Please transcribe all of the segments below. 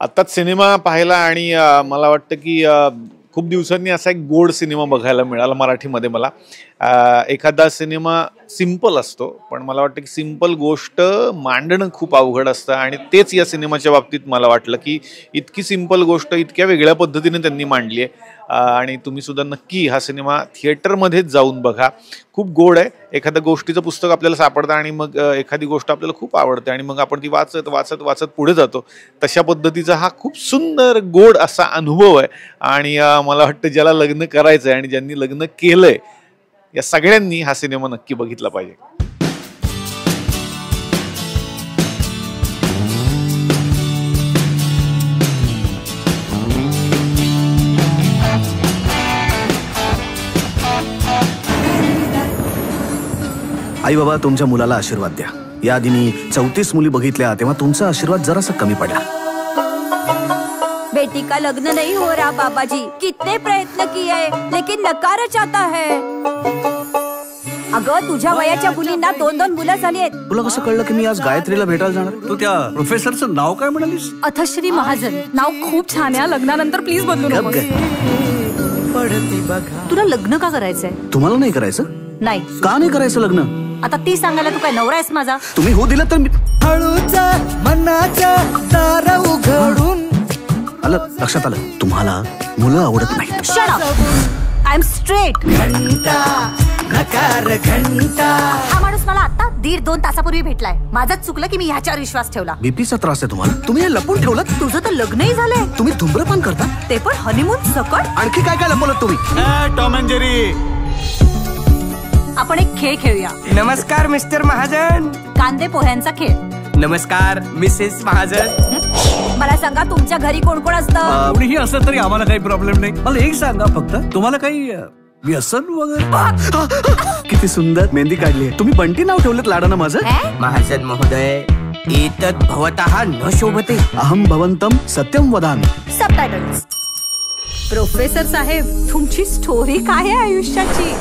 आत्ताच सिनेमा पाहिला आणि मला वाटतं की खूप दिवसांनी असा एक गोड सिनेमा बघायला मिळाला मराठीमध्ये मला. एखादा सिनेमा सिंपल असतो, पण मला वाटतं की सिंपल गोष्ट मांडणं खूप अवघड असतं आणि तेच या सिनेमाच्या बाबतीत मला वाटलं की इतकी सिंपल गोष्ट इतक्या वेगळ्या पद्धतीने त्यांनी मांडली आहे. आणि तुम्ही सुद्धा नक्की हा सिनेमा थिएटरमध्येच जाऊन बघा. खूप गोड आहे. एखाद्या गोष्टीचं पुस्तक आपल्याला सापडतं आणि मग एखादी गोष्ट आपल्याला खूप आवडते आणि मग आपण ती वाचत वाचत वाचत पुढे जातो. तशा पद्धतीचा हा खूप सुंदर गोड असा अनुभव आहे. आणि मला वाटतं ज्याला लग्न करायचं आहे आणि ज्यांनी लग्न केलंय या सगळ्यांनी हा सिनेमा नक्की बघितला पाहिजे. आई बाबा, तुमच्या मुलाला आशीर्वाद द्या. याआधी मी 34 मुली बघितल्या तेव्हा तुमचा आशीर्वाद जरासा कमी पडला. बेटी का लग्न नहीं हो रहा बाबाजी, कितने प्रयत्न किए लेकिन नकारच आता है. अगं, तुझ्या वयाच्या मुलींना 2-2 मुलं झाली आहेत. तुला कसं कळलं की मी आज गायत्रीला भेटायला जाणार? तू त्या प्रोफेसरचं नाव काय म्हणालीस? अथश्री महाजन. नाव खूप छान आहे. लग्नानंतर प्लीज बदलू नको. तुला लग्न का करायचंय? तुम्हाला नाही करायचं? नाही. का नाही करायचं लग्न? आता ती सांगायला तू काय नवरा आहेस माझा? तुम्ही हो दिलं तर मी हळूचा मनाचा दार उघडून. आलं लक्षात आलं. तुम्हाला मुलं आवडत नाहीत. Shut up. I am straight. घंटा नकार घंटा. हा माणूस मला आता 1.5-2 तासापूर्वी भेटलाय. माझंच चुकलं की मी ह्याच्यावर विश्वास ठेवला. बीपीचा त्रास आहे तुम्हाला? तुम्ही हे लपून ठेवलं? तुझं तर लग्नही झालंय. तुम्ही धूम्रपान करता? ते पण हनीमून सकट. आणखी काय काय लपवलं तुम्ही? Tom and Jerry. आपण एक खेळ खेळूया. नमस्कार मिस्टर महाजन. कांदे पोह्यांचा खेळ. नमस्कार मिसेस महाजन. मला सांगा, तुमच्या घरी कोण कोण असतं? कोणीही असलं तरी आम्हाला काही प्रॉब्लेम नाही. मला एक सांगा फक्त, तुम्हाला काही व्यसन वगैरे? किती सुंदर मेहंदी काढली. तुम्ही बंटी नाव ठेवलं लाडानं माझं? महाजन महोदय, एतत् भवतः न शोभते. अहम भवंतम सत्यम वदामि. सबटायटल्स. प्रोफेसर साहेब, तुमची स्टोरी काय आहे आयुष्याची?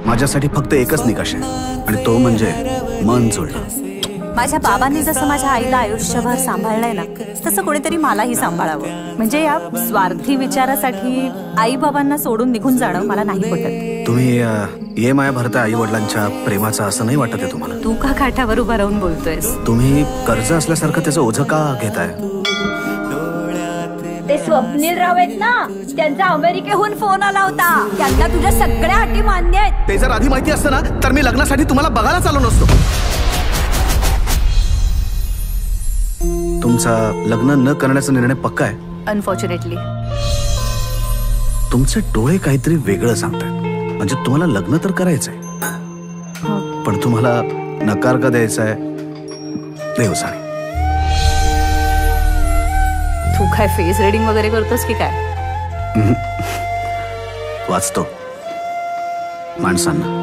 माझ्यासाठी फक्त एकच निकष आहे आणि तो म्हणजे मन जुळणं. माझ्या बाबांनी जसं माझ्या आईला आयुष्यभर सांभाळलंय ना, तसं कोणीतरी मलाही सांभाळावं. म्हणजे या स्वार्थी विचारासाठी आई बाबांना सोडून निघून जाणं मला नाही पटत. तुम्ही ये माया भरता आई वडिलांच्या प्रेमाचं असं नाही वाटत आहे तुम्हाला? तू का काठावर उभं राहून बोलतोयस? तुम्ही कर्ज असल्यासारखं त्याचं ओझं का घेताय? ते स्वप्नील राव आहेत ना, त्यांचा अमेरिकेहून फोन आला होता. त्यांना तुझ्या सगळ्या अटी मान्य आहेत. ते जर आधी माहिती असतं ना, तर मी लग्नासाठी तुम्हाला बघायला आलो नसतो. तुमचा लग्न न करण्याचा निर्णय पक्का आहे? अनफॉर्च्युनेटली. तुमचे डोळे काहीतरी वेगळं सांगतात. म्हणजे तुम्हाला लग्न तर करायचंय, पण तुम्हाला नकार का द्यायचा आहे देव जाणे. तू काय फेस रीडिंग वगैरे करतोस की काय? वाचतो माणसांना.